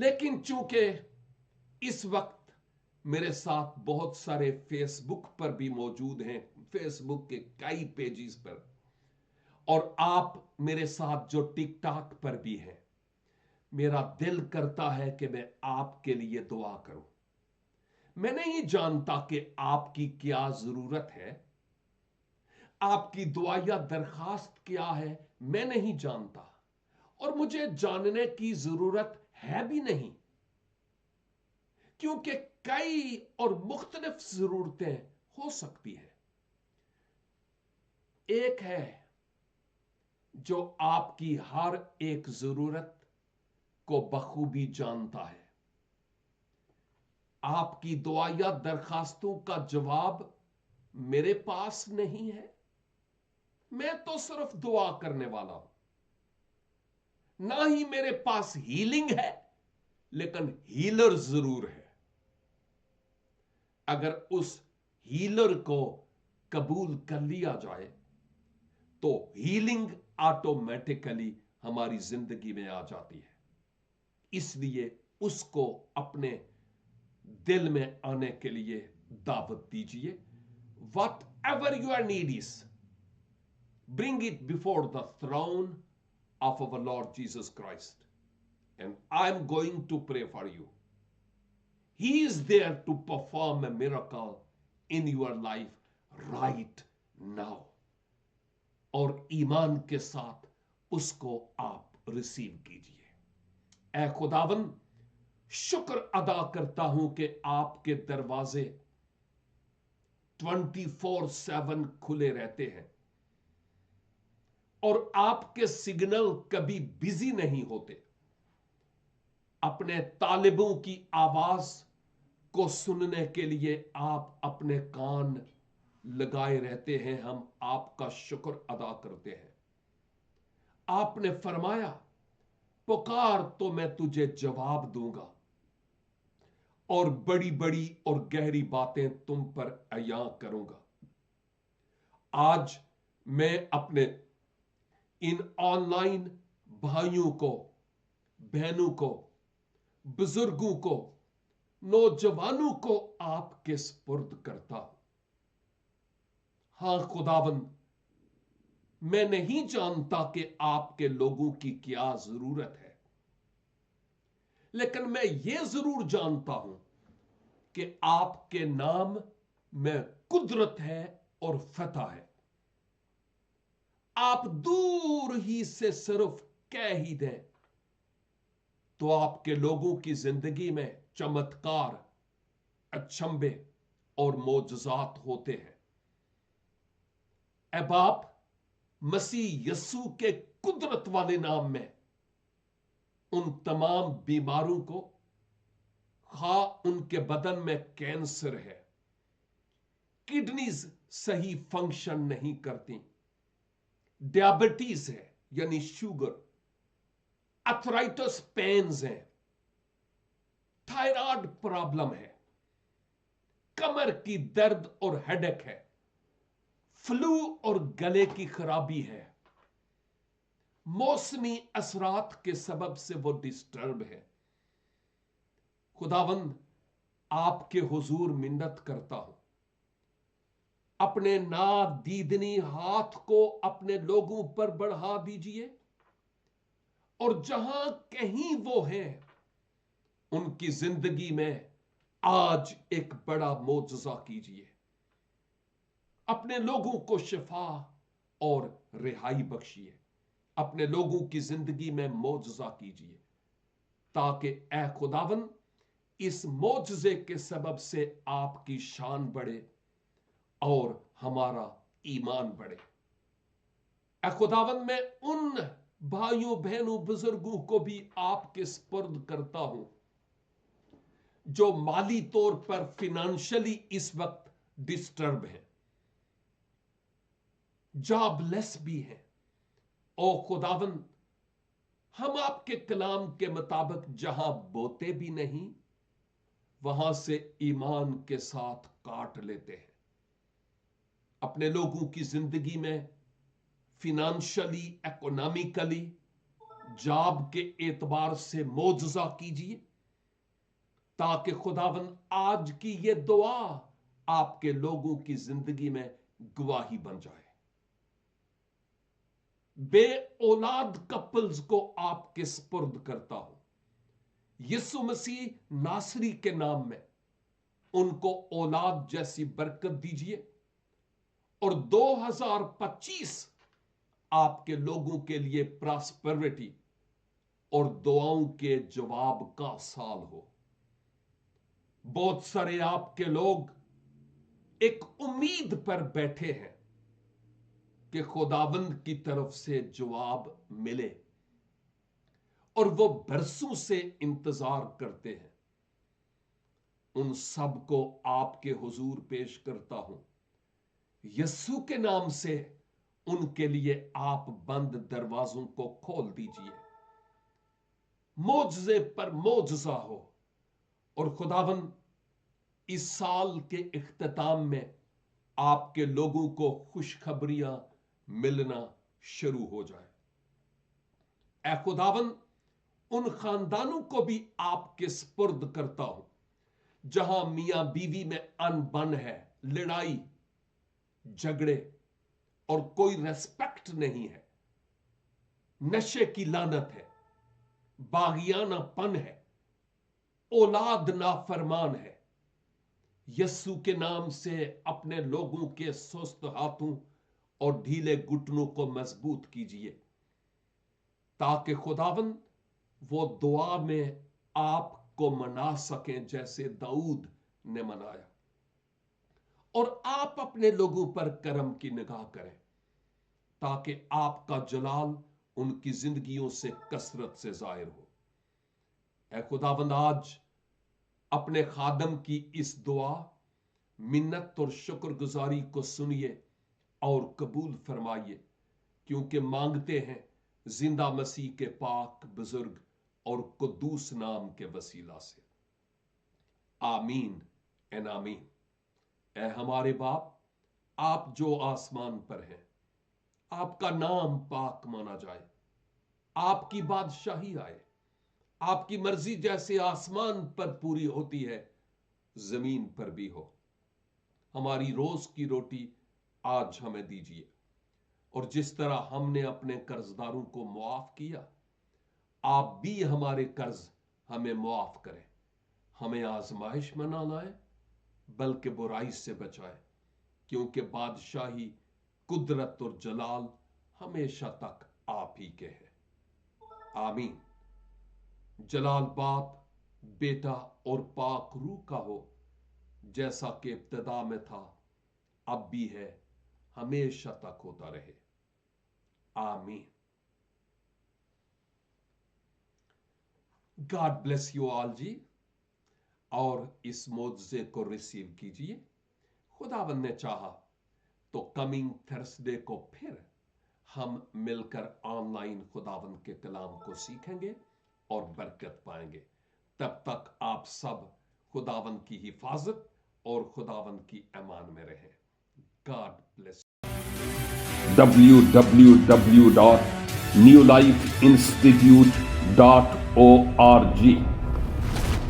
لیکن چونکہ اس وقت میرے ساتھ بہت سارے فیس بک پر بھی موجود ہیں، فیس بک کے کئی پیجز پر، اور آپ میرے ساتھ جو ٹک ٹاک پر بھی ہیں، میرا دل کرتا ہے کہ میں آپ کے لیے دعا کروں۔ میں نہیں جانتا کہ آپ کی کیا ضرورت ہے، آپ کی دعا یا درخواست کیا ہے، میں نہیں جانتا، اور مجھے جاننے کی ضرورت ہے بھی نہیں، کیونکہ کئی اور مختلف ضرورتیں ہو سکتی ہیں۔ ایک ہے جو آپ کی ہر ایک ضرورت کو بخوبی جانتا ہے۔ آپ کی دعا یا درخواستوں کا جواب میرے پاس نہیں ہے، میں تو صرف دعا کرنے والا ہوں۔ نہ ہی میرے پاس ہیلنگ ہے، لیکن ہیلر ضرور ہے۔ اگر اس ہیلر کو قبول کر لیا جائے تو ہیلنگ آٹومیٹیکلی ہماری زندگی میں آ جاتی ہے۔ اس لیے اس کو اپنے دل میں آنے کے لیے دعوت دیجیے۔ What ever your need is, bring it before the throne of our Lord Jesus Christ, and I am going to pray for you. He is there to perform a miracle in your life right now. اور ایمان کے ساتھ اس کو آپ receive کیجئے۔ اے خداوند، شکر ادا کرتا ہوں کہ آپ کے دروازے 24/7 کھلے رہتے ہیں، اور آپ کے سگنل کبھی بزی نہیں ہوتے۔ اپنے طالبوں کی آواز کو سننے کے لیے آپ اپنے کان لگائے رہتے ہیں۔ ہم آپ کا شکر ادا کرتے ہیں۔ آپ نے فرمایا، پکار تو میں تجھے جواب دوں گا، اور بڑی بڑی اور گہری باتیں تم پر عیاں کروں گا۔ آج میں اپنے ان آن لائن بھائیوں کو، بہنوں کو، بزرگوں کو، نوجوانوں کو آپ کے سپرد کرتا ہوں۔ ہاں خداوند، میں نہیں جانتا کہ آپ کے لوگوں کی کیا ضرورت ہے، لیکن میں یہ ضرور جانتا ہوں کہ آپ کے نام میں قدرت ہے اور فتح ہے۔ آپ دور ہی سے صرف کہہ ہی دیں تو آپ کے لوگوں کی زندگی میں چمتکار، اچنبے اور معجزات ہوتے ہیں۔ اے باپ، مسیح یسوع کے قدرت والے نام میں ان تمام بیماروں کو، خواہ ان کے بدن میں کینسر ہے، کڈنیز صحیح فنکشن نہیں کرتی، ڈیابٹیز ہے یعنی شوگر، ارتھرائٹس پینز ہیں، تھائرائیڈ پرابلم ہے، کمر کی درد اور ہیڈیک ہے، فلو اور گلے کی خرابی ہے، موسمی اثرات کے سبب سے وہ ڈسٹرب ہے۔ خداوند، آپ کے حضور منت کرتا ہوں، اپنے نادیدنی ہاتھ کو اپنے لوگوں پر بڑھا دیجئے، اور جہاں کہیں وہ ہیں ان کی زندگی میں آج ایک بڑا معجزہ کیجئے۔ اپنے لوگوں کو شفا اور رہائی بخشیے، اپنے لوگوں کی زندگی میں معجزہ کیجئے، تاکہ اے خداوند اس معجزے کے سبب سے آپ کی شان بڑھے اور ہمارا ایمان بڑھے۔ اے خداوند، میں ان بھائیوں، بہنوں، بزرگوں کو بھی آپ کے سپرد کرتا ہوں جو مالی طور پر فنانشلی اس وقت ڈسٹرب ہیں، جاب لیس بھی ہیں۔ او خداوند، ہم آپ کے کلام کے مطابق جہاں بوتے بھی نہیں، وہاں سے ایمان کے ساتھ کاٹ لیتے ہیں۔ اپنے لوگوں کی زندگی میں فنانشلی، اکنامکلی، جاب کے اعتبار سے معجزہ کیجئے، تاکہ خداوند آج کی یہ دعا آپ کے لوگوں کی زندگی میں گواہی بن جائے. بے اولاد کپلز کو آپ کے سپرد کرتا ہوں. یسوع مسیح ناصری کے نام میں ان کو اولاد جیسی برکت دیجیے اور 2025 آپ کے لوگوں کے لیے پراسپرٹی اور دعاؤں کے جواب کا سال ہو. بہت سارے آپ کے لوگ ایک امید پر بیٹھے ہیں کہ خداوند کی طرف سے جواب ملے اور وہ برسوں سے انتظار کرتے ہیں. ان سب کو آپ کے حضور پیش کرتا ہوں. یسوع کے نام سے ان کے لیے آپ بند دروازوں کو کھول دیجئے. معجزے پر معجزہ ہو اور خداوند اس سال کے اختتام میں آپ کے لوگوں کو خوشخبریاں ملنا شروع ہو جائے. اے خداوند ان خاندانوں کو بھی آپ کے سپرد کرتا ہوں جہاں میاں بیوی میں ان بن ہے، لڑائی جھگڑے اور کوئی ریسپیکٹ نہیں ہے، نشے کی لعنت ہے، باغیانہ پن ہے، اولاد نافرمان ہے. یسوع کے نام سے اپنے لوگوں کے سست ہاتھوں اور ڈھیلے گھٹنوں کو مضبوط کیجیے تاکہ خداوند وہ دعا میں آپ کو منا سکیں جیسے داؤد نے منایا، اور آپ اپنے لوگوں پر کرم کی نگاہ کریں تاکہ آپ کا جلال ان کی زندگیوں سے کثرت سے ظاہر ہو. اے خداوند آج اپنے خادم کی اس دعا، منت اور شکر گزاری کو سنیے اور قبول فرمائیے، کیونکہ مانگتے ہیں زندہ مسیح کے پاک بزرگ اور قدوس نام کے وسیلہ سے. آمین این آمین. اے ہمارے باپ، آپ جو آسمان پر ہیں، آپ کا نام پاک مانا جائے، آپ کی بادشاہی آئے، آپ کی مرضی جیسے آسمان پر پوری ہوتی ہے زمین پر بھی ہو. ہماری روز کی روٹی آج ہمیں دیجیے، اور جس طرح ہم نے اپنے قرضداروں کو معاف کیا، آپ بھی ہمارے قرض ہمیں معاف کریں. ہمیں آزمائش میں نہ لائیں بلکہ برائی سے بچائے، کیونکہ بادشاہی، قدرت اور جلال ہمیشہ تک آپ ہی کے ہیں. آمین. جلال باپ، بیٹا اور پاک روح کا ہو، جیسا کہ ابتدا میں تھا، اب بھی ہے، ہمیشہ تک ہوتا رہے. آمین. گاڈ بلیس یو آل جی. اور اس معجزے کو ریسیو کیجئے. خداوند نے چاہا تو کمنگ تھرسڈے کو پھر ہم مل کر آن لائن خداوند کے کلام کو سیکھیں گے اور برکت پائیں گے. تب تک آپ سب خداوند کی حفاظت اور خداوند کی امان میں رہیں. God bless. www.newlifeinstitute.org